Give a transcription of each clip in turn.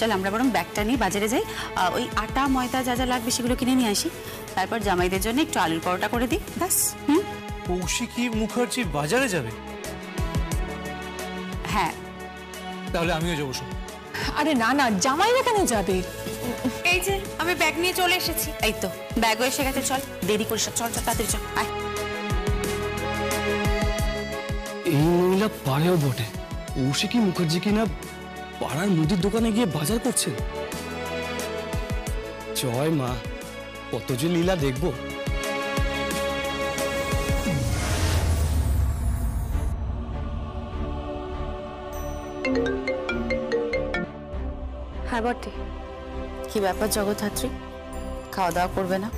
চল আমরা বরং ব্যাগটা নিয়ে বাজারে যাই, ওই আটা ময়দা যা যা লাগবে সেগুলো কিনে নিয়ে আসি, তারপর জামাইদের জন্য একটু আলুর পরোটা করে দিই, ব্যাস। কৌশিকী মুখার্জি বাজারে যাবে? হ্যাঁ। তাহলে আমিও যাবো। আরে না না, জামাইরা কেন যাবে? এই যে আমি ব্যাগ নিয়ে চলে এসেছি। এই তো ব্যাগও এসে গেছে, চল দেরি করিস, চল চল তাড়াতাড়ি চল, আয়। এই মহিলা পারেও বটে, কৌশিকী মুখার্জি কিনা পাড়ার মুদির দোকানে গিয়ে বাজার করছেন। জয় মা, কত যে লীলা দেখবো। হ্যাঁ বর্তি। কি ব্যাপার জগদ্ধাত্রী, খাওয়া দাওয়া করবে না?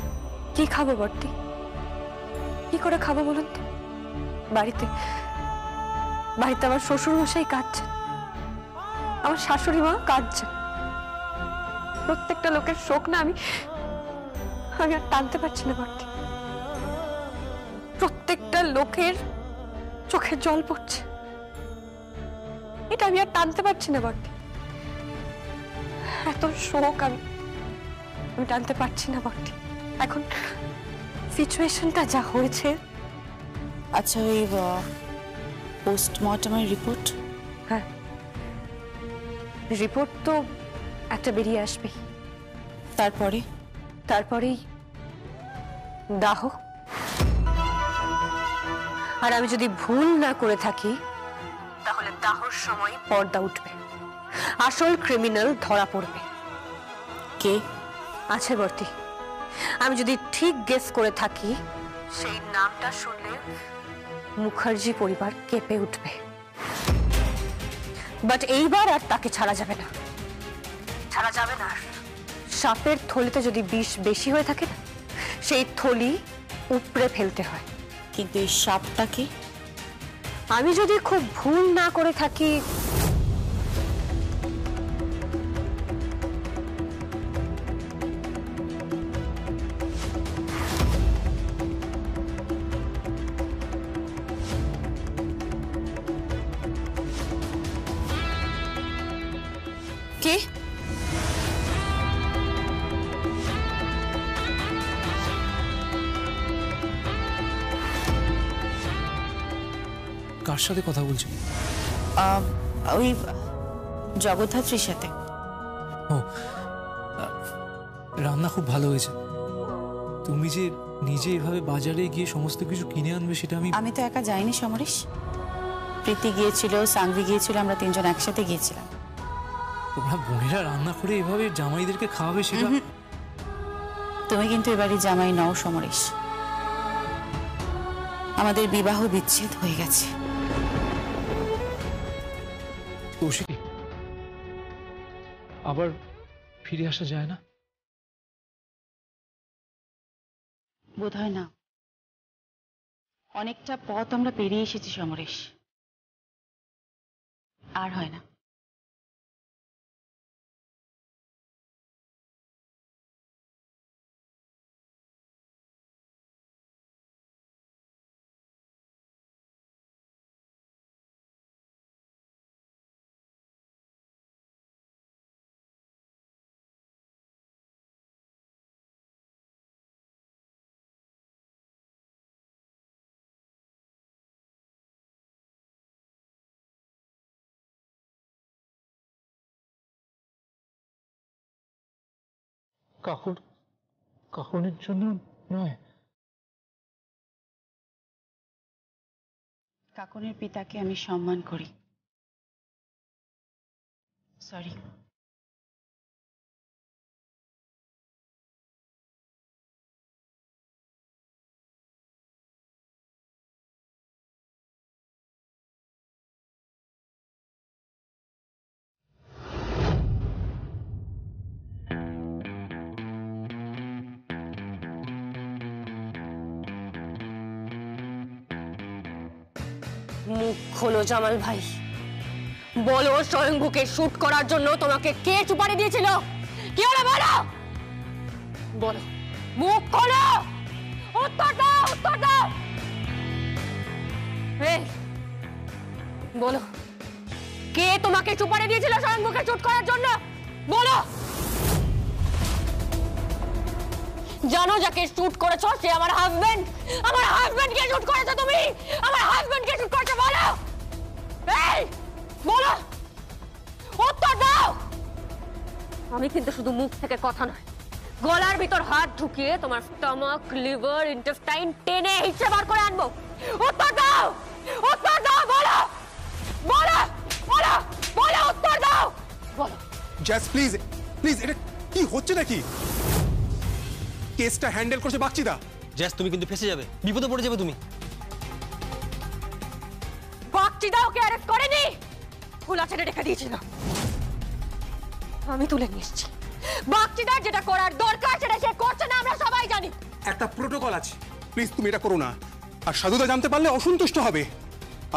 কি খাবো বর্তি, কি করে খাবো বলুন তো? বাড়িতে বাড়িতে আমার শ্বশুর মশাই কাঁদছেন, আমার শাশুড়ি মা কাঁদছেন। প্রত্যেকটা লোকের শোক না আমি আর টানতে পারছি না বর্তি। প্রত্যেকটা লোকের চোখে জল পড়ছে, এটা আমি আর টানতে পারছি না বর্তি। এত শোক আমি টানতে পারছি না বর্তি। এখন সিচুয়েশনটা যা হয়েছে। আচ্ছা, ওই পোস্টমর্টমের রিপোর্ট? হ্যাঁ, রিপোর্ট তো একটা বেরিয়ে আসবে, তারপরেই দাহ। আর আমি যদি ভুল না করে থাকি তাহলে দাহর সময় পর্দা উঠবে, আসল ক্রিমিনাল ধরা পড়বে। কে আছে বর্তি, আমি যদি ঠিক গেস করে থাকি সেই নামটা শুনলে মুখার্জি পরিবার কেঁপে উঠবে। বাট এইবার আর তাকে ছাড়া যাবে না, ছাড়া যাবে না। সাপের থলিতে যদি বিষ বেশি হয়ে থাকে না, সেই থলি উপড়ে ফেলতে হয়। কিন্তু এই সাপটা কি? আমি যদি খুব ভুল না করে থাকি কে? কার সাথে কথা বলছি? ওই জগদ্ধাত্রীর সাথে। ও, রান্না খুব ভালো হয়েছে। তুমি যে নিজে এভাবে বাজারে গিয়ে সমস্ত কিছু কিনে আনবে সেটা আমি তো একা যাইনি সমরেশ, প্রীতি গিয়েছিল, সাংভি গিয়েছিল, আমরা তিনজন একসাথে গিয়েছিলাম। তোমরা বোনেরা রান্না করে এভাবে জামাইদেরকে খাওয়াবে সেটা? তুমি কিন্তু এবারে জামাই নও সমরেশ, আমাদের বিবাহ বিচ্ছেদ হয়ে গেছে। কৌশিকী, আবার ফিরে আসা যায় না? বোধহয় না, অনেকটা পথ আমরা পেরিয়ে এসেছি সমরেশ, আর হয় না। কাকুনের জন্য নয়, কাকুনের পিতাকে আমি সম্মান করি। সরি। মুখ খোলো জামাল ভাই, বলো স্বয়ংভূকে শুট করার জন্য তোমাকে কে চুপারি দিয়েছিল? কি হলো বলো, বলো, মুখ খোলো, উত্তর দাও, উত্তর দাও। বলো, কে তোমাকে চুপারি দিয়েছিল স্বয়ংভূকে শুট করার জন্য? বলো। জানো যাকে শুট করেছো সে আমার হাজবেন্ড। আমার হাজবেন্ডকে শুট করেছো তুমি। আমার হাজবেন্ডকে শুট করেছো, বলো। এই বলো, উত্তর দাও। আমি কিন্তু শুধু মুখ থেকে কথা নয়, গলার ভিতর হাত ঢুকিয়ে তোমার স্টমাক, লিভার, ইন্টেস্টাইন টেনে হিসেবে বার করে আনবো। উত্তর দাও, উত্তর দাও, বলো বলো বলো বলো, উত্তর দাও, বলো। জাস্ট প্লিজ প্লিজ, এটা কি হচ্ছে নাকি? কেসটা হ্যান্ডেল করছে বাগচিদা। জ্যাস, তুমি কিন্তু ফেসে যাবে, বিপদে পড়ে যাবে তুমি। বাগচিদা ওকে অ্যারেস্ট করেনি, খোলা ছেড়ে রেখে দিয়েছিল। আমি তুলে নিয়ে এসেছি। বাগচিদার যেটা করার দরকার সেটা সে করছে না, আমরা সবাই জানি। একটা প্রোটোকল আছে, প্লিজ তুমি এটা করো না। আর সাধুদা জানতে পারলে অসন্তুষ্ট হবে,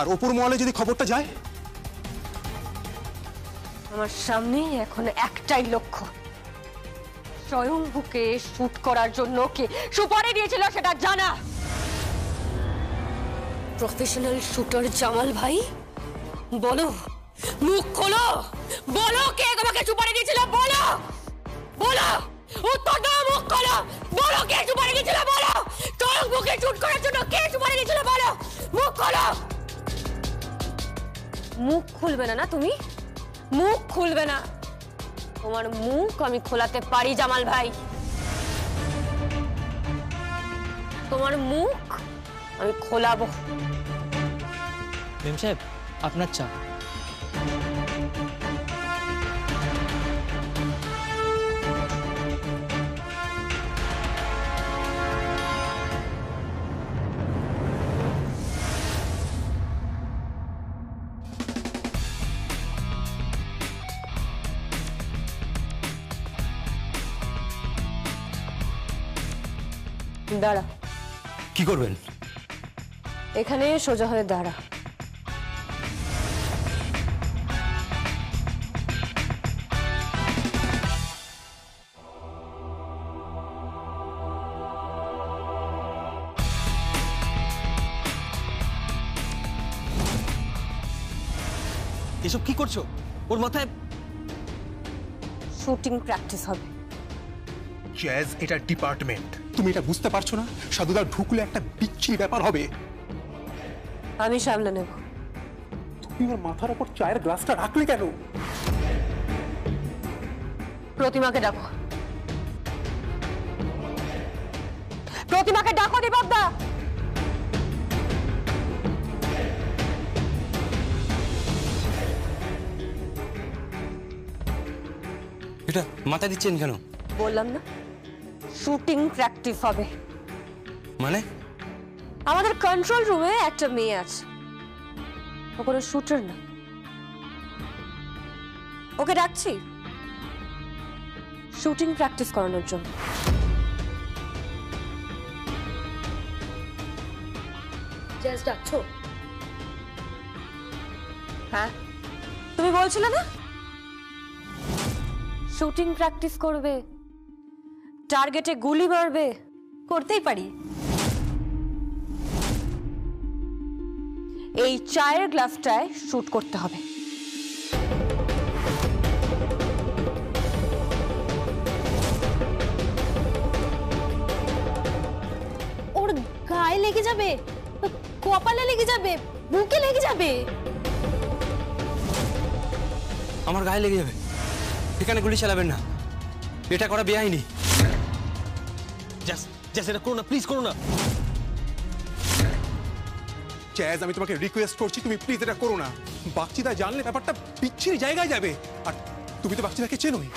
আর ওপর মহলে যদি খবরটা যায়। আমার সামনে এখন একটাই লক্ষ্য, স্বয়ংভূকে শুট করার জন্য কে সুপারি দিয়েছিল সেটা জানা। প্রফেশনাল শুটার জামাল ভাই, বলো, মুখ খোলো, বলো কে তোমাকে সুপারি দিয়েছিল, বলো বলো, উত্তর দাও, মুখ খোলো, বলো কে সুপারি দিয়েছিল, বলো। স্বয়ংভূকে শুট করার জন্য কে সুপারি দিয়েছিল, বলো, মুখ খোলো। মুখ খুলবে না, না তুমি মুখ খুলবে না। তোমার মুখ আমি খোলাতে পারি জামাল ভাই, তোমার মুখ আমি খোলাবো। মেম সাহেব, আপনার চা। দাঁড়া। কি করবেন? এখানে সোজা হয়ে দাঁড়া। এসব কি করছো? ওর মাথায় শুটিং প্র্যাকটিস হবে। জ্যাজ, এটা ডিপার্টমেন্ট, তুমি এটা বুঝতে পারছো না? সাধুদা ঢুকলে একটা বিচ্ছিরি ব্যাপার হবে। আমি সামলে নেব। তুমি ওর মাথার উপর চায়ের গ্লাসটা রাখলে কেন? প্রতিমাকে ডাকো, প্রতিমাকে ডাকো দীপকদা। এটা মাথা দিচ্ছেন কেন? বললাম না শুটিং প্র্যাকটিস হবে। মানে? আমাদের কন্ট্রোল রুমে একটা মেয়ে আছে, ও কোনো শুটার না। ওকে ডাকছি শুটিং প্র্যাকটিস করানোর জন্য। জাস্ট ডাকছো? হ্যাঁ, তুমি বলছিলে না শুটিং প্র্যাকটিস করবে, টার্গেটে গুলি মারবে। করতেই পারি। এই চায়ের গ্লাসটায় শুট করতে হবে। ওর গায়ে লেগে যাবে, কপালে লেগে যাবে, বুকে লেগে যাবে। আমার গায়ে লেগে যাবে? এখানে গুলি চালাবেন না, এটা করা বেআইনি। জাস্ট এটা করো না, প্লিজ করো না। জ্যাজ, আমি তোমাকে রিকোয়েস্ট করছি, তুমি প্লিজ এটা করো না। বাগচিদা জানলে ব্যাপারটা বিচ্ছিরি জায়গায় যাবে, আর তুমি তো বাগচিদাকে চেনোই।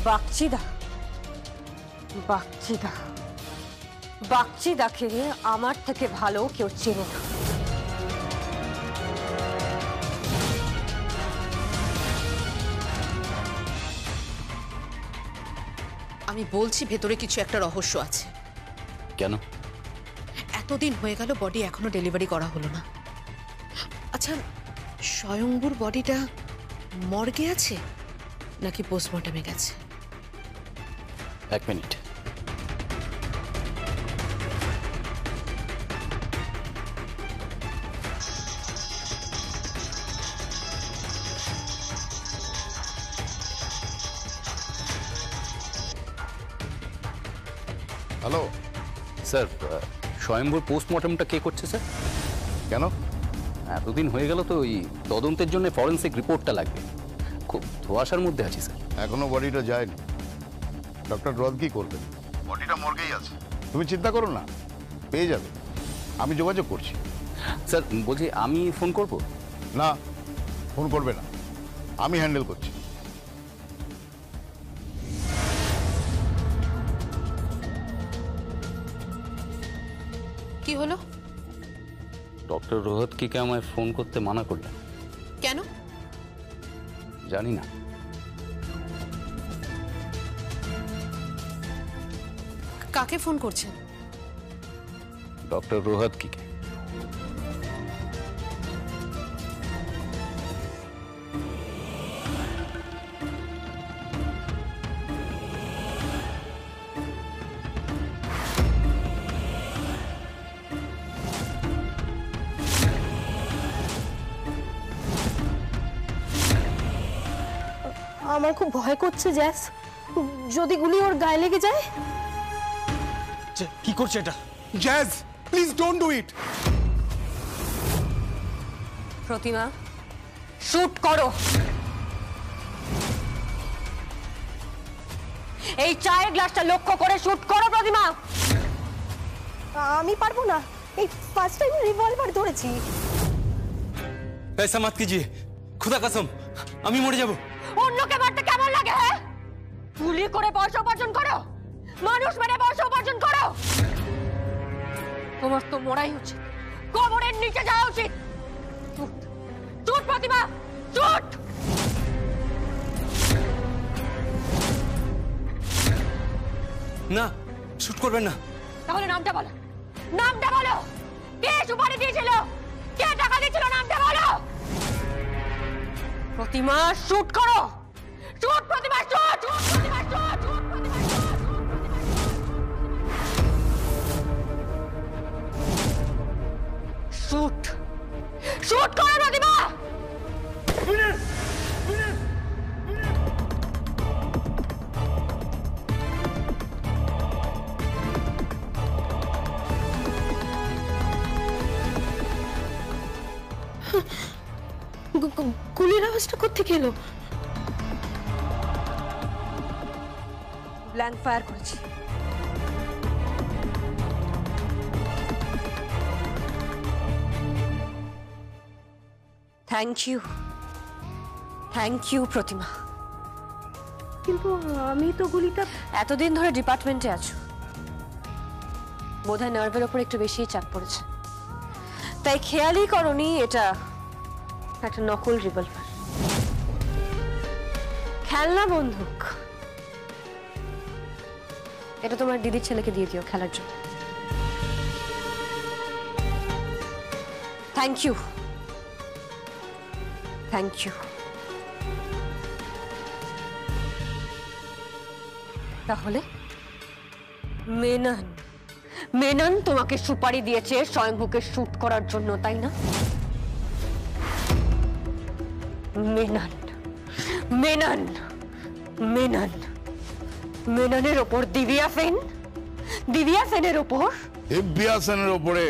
বাগচিদা, বাগচিদা, বাগচিদাকে আমার থেকে ভালো কেউ চেনে না। আমি বলছি ভেতরে কিছু একটা রহস্য আছে। কেন? এতদিন হয়ে গেল বডি এখনো ডেলিভারি করা হলো না। আচ্ছা, স্বয়ংভূর বডিটা মর্গে আছে নাকি পোস্টমর্টমে গেছে? এক মিনিট। হ্যালো স্যার স্বয়ম্ভুর পোস্টমর্টমটা কে করছে স্যার? কেন? এতদিন হয়ে গেল তো ওই তদন্তের জন্য ফরেন্সিক রিপোর্টটা লাগবে। খুব ধোঁয়াশার মধ্যে আছি স্যার। এখনো বডিটা যায়নি। ডক্টর রদ কি করবেন? বডিটা মর্গেই আছে, তুমি চিন্তা করো না, পেয়ে যাবে। আমি যোগাযোগ করছি। স্যার বলছি আমি ফোন করব? না, ফোন করবে না, আমি হ্যান্ডেল করছি। কি হলো? ডক্টর রোহতকে আমায় ফোন করতে মানা করলেন কেন? জানি না। কাকে ফোন করছেন? ডক্টর রোহত কি? আমার খুব ভয় করছে জ্যাস, যদি গুলি ওর গায়ে লেগে যায়। কি করছে এটা? Jazz please don't do it. Pratima, shoot করো। এই চায়ের গ্লাসটা লক্ষ্য করে শুট করো প্রতিমা। আমি পারবো না, এই ফার্স্ট টাইম রিভলভার ধরেছি। ऐसा मत कीजिए, खुदा कसम আমি মরে যাব। অন্যকে মারতে কেমন লাগে? হ্যাঁ, গুলি করে পয়সা উপার্জন করো, মানুষ মেরে পয়সা উপার্জন করো। তোমার তো মরাই উচিত, কবরের নিচে যাওয়া উচিত। চুট চুট প্রতিমা, চুট। না, শুট করবেন না। তাহলে নামটা বলো, নামটা বলো। কে সুপারি দিয়েছিল, কে টাকা দিয়েছিল, নামটা বলো। প্রতিমা শুট করো, শুট প্রতিমা, শুট প্রতিমা, শুট প্রতিমা, শুট শুট করো প্রতিমা। গুলির আওয়াজটা কোত্থেকে এলো? ব্ল্যাঙ্ক ফায়ার করেছি। থ্যাংক ইউ প্রতিমা। কিন্তু আমি তো গুলিটা এতদিন ধরে ডিপার্টমেন্টে আছো, বোধহয় নার্ভের ওপর একটু বেশি চাপ পড়েছে, তাই খেয়ালই করনি এটা একটা নকল রিভলভার, খেলনা বন্দুক। এটা তোমার দিদির ছেলেকে দিয়ে দিও খেলার জন্য। Thank you. তাহলে মেনন তোমাকে সুপারি দিয়েছে স্বয়ম্ভুকে শুট করার জন্য, তাই না? মেননের ওপর দিব্যা সেনের ওপর দিব্যা সেনের ওপরে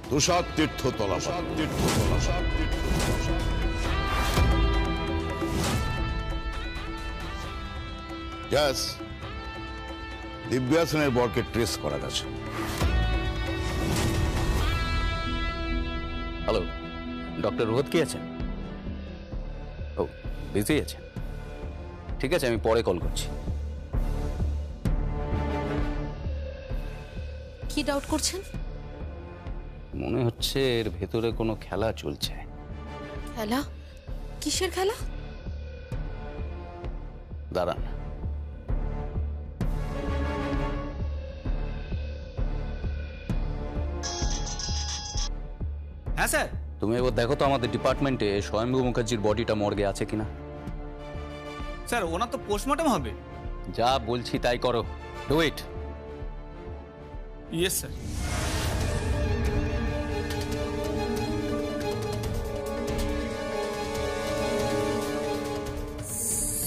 তুষার তীর্থ তলা। Yes, দিব্যা সেনের বরকে ট্রেস করা গেছে। হ্যালো, ডক্টর রোহত কি আছেন? ও বিজি আছেন, ঠিক আছে আমি পরে কল করছি। কি ডাউট করছেন? মনে হচ্ছে এর ভেতরে কোনো খেলা চলছে। খেলা? কিসের খেলা? দাঁড়ান। হ্যাঁ স্যার। তুমি এবার দেখো তো আমাদের ডিপার্টমেন্টে স্বয়ম্ভু মুখার্জির বডিটা মর্গে আছে কিনা। স্যার ওনার তো পোস্টমর্টম হবে। যা বলছি তাই করো, do it. Yes sir.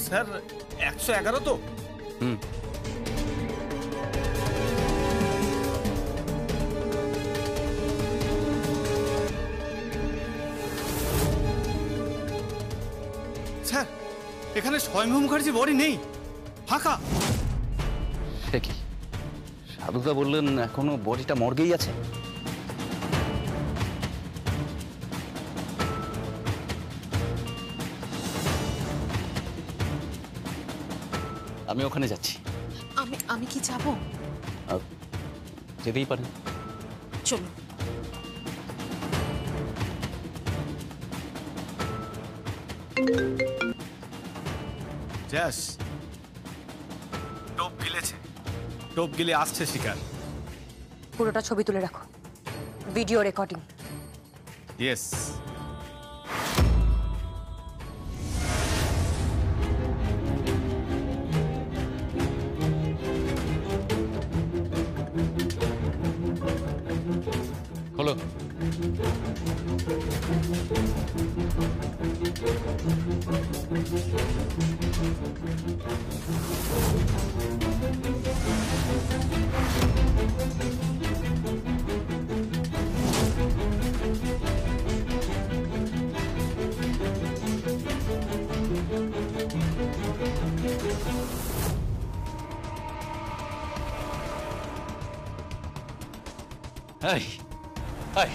Sir 111 তো? স্যার এখানে স্বয়ম্ভু মুখার্জি বডি নেই, ফাঁকা। সে কি সাধুদা বললেন এখনো বডিটা মর্গেই আছে? আমি ওখানে যাচ্ছি। আমি কি যাব? যেতেই পারেন। চলো। জ্যাস টোপ গিলেছে, টোপ গিলে আসছে শিকার। পুরোটা ছবি তুলে রাখো, ভিডিও রেকর্ডিং। ইয়েস। হলো। এই, এই,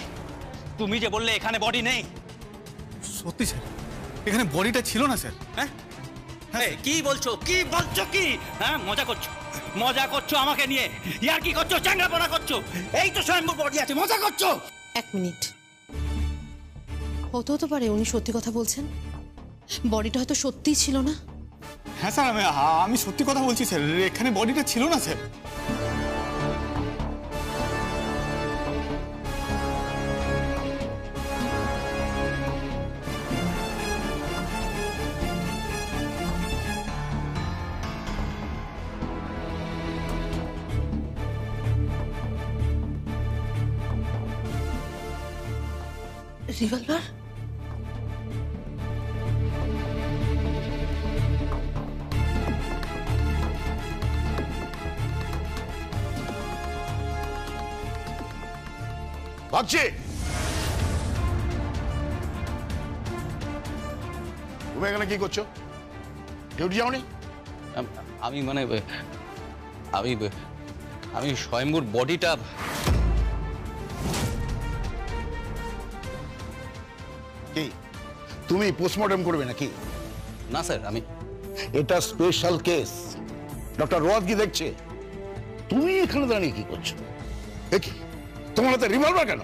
তুমি যে বললে এখানে বডি নেই। সত্যি স্যার, এখানে বডিটা ছিল না স্যার। হ্যাঁ কি বলছো কি? হ্যাঁ মজা করছো আমাকে নিয়ে, ইয়ার কি করছো, চ্যাংড়াপনা করছো? এই তো স্বয়ম্ভু বডি আছে, মজা করছো। এক মিনিট, হতে পারে উনি সত্যি কথা বলছেন, বডিটা হয়তো সত্যিই ছিল না। হ্যাঁ স্যার, আমি সত্যি কথা বলছি স্যার, এখানে বডিটা ছিল না স্যার। রিভলভার? ভাগছি। তুমি এখানে কি করছো? ডিউটি যাওনি? আমি মানে আমি স্বয়ম্ভুর বডিটা। কি তুমি পোস্টমর্টম করবে নাকি? না স্যার, আমি এটা স্পেশাল কেস, ডক্টর রোয়াদ কি দেখছে। তুমি এখানে দাঁড়িয়ে কি করছো? কি তোমার হাতে রিভলভার কেন?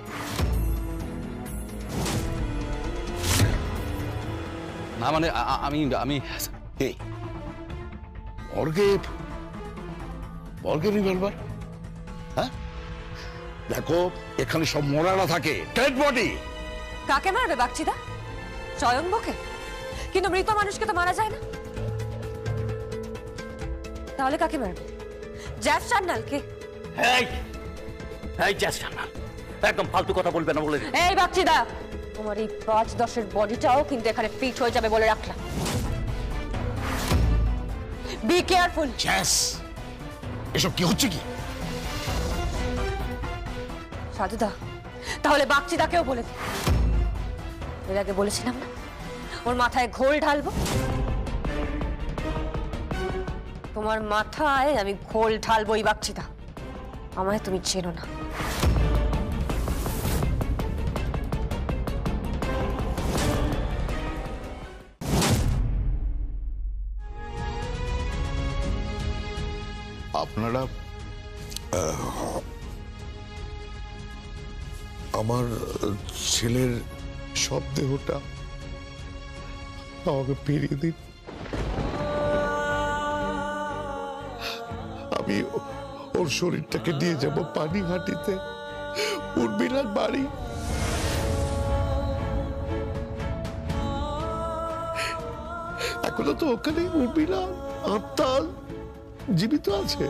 না মানে আমি এই মর্গে রিভলভার? হ্যাঁ দেখো, এখানে সব মরারা থাকে, ডেড বডি। কাকে মারবে বাগচিদা? স্বয়ম্ভুকে? কিন্তু মৃত মানুষকে তো মারা যায় না। তাহলে কাকে মারবে? জ্যাস সান্যালকে? এই জ্যাস সান্যাল, একদম ফালতু কথা বলবে না বলে। এই বাগচিদা, তোমার এই 5-10-এর বডিটাও কিন্তু এখানে ফিট হয়ে যাবে বলে রাখলাম। Be careful. জ্যাস, এসব কি হচ্ছে কি? সাধুদা, তাহলে বাগচিদাকেও বলে দে। এর আগে বলেছিলাম না ওর মাথায় ঘোল ঢালবো? তোমার মাথায় আমি ঘোল ঢালবোই বাগচিদা। আমায় তুমি চেনো না। আপনারা আমার ছেলের সব দেহটা আমাকে ফিরিয়ে দিন। আমি ওর শরীরটাকে নিয়ে যাব পানিহাটিতে, উর্মিলার বাড়ি। এখনো তো ওখানে উর্মিলা আত্মা জীবিত আছে।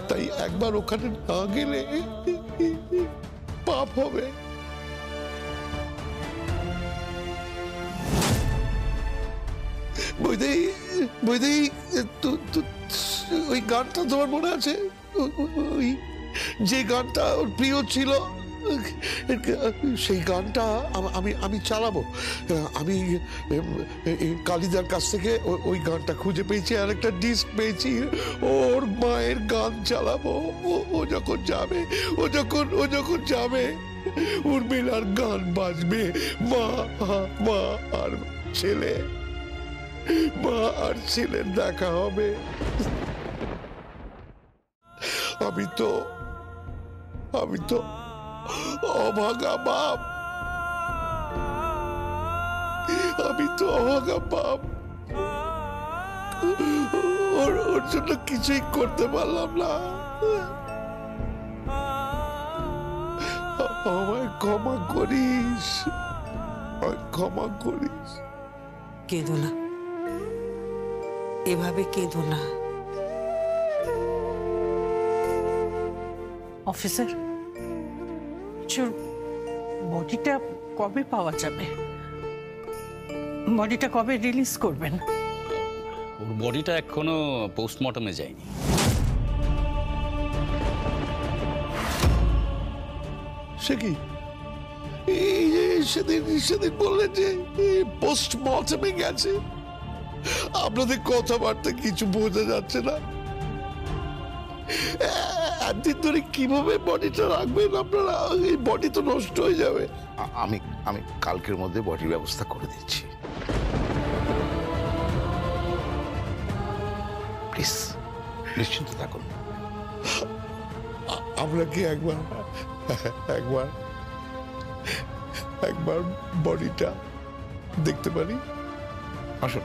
তাই একবার ওখানে না গেলে পাপ হবে। বৈদেই ওই গানটা তোমার মনে আছে? ওই যে গানটা ওর প্রিয় ছিল, সেই গানটা আমি আমি চালাবো। আমি কালিদার কাছ থেকে ওই গানটা খুঁজে পেয়েছি, আর একটা ডিস্ক পেয়েছি, ওর মায়ের গান চালাবো। ও যখন যাবে, ও যখন যাবে, উর্মিলার গান বাজবে, মা মা আর ছেলে, মা আর ছেলের দেখা হবে। আমি তো অভাগা বাপ, আমি তো অভাগা বাপ। ওর জন্য কিছুই করতে পারলাম না। আমায় ক্ষমা করিস, ক্ষমা করিস। কেঁদো না, এভাবে কেঁদো না। অফিসার, বডিটা কবে পাওয়া যাবে? বডিটা কবে রিলিজ করবেন? ওর বডিটা এখনো পোস্টমর্টমে যায়নি। সে কি সেদিন বললেন যে পোস্টমর্টমে গেছে? আপনাদের কথাবার্তা কিছু বোঝা যাচ্ছে না। একদিন ধরে কিভাবে বডিটা রাখবেন আপনারা? এই বডি তো নষ্ট হয়ে যাবে। আমি আমি কালকের মধ্যে বডির ব্যবস্থা করে দিচ্ছি, প্লিজ নিশ্চিন্ত থাকুন। আমরা কি একবার বডিটা দেখতে পারি? আসুন।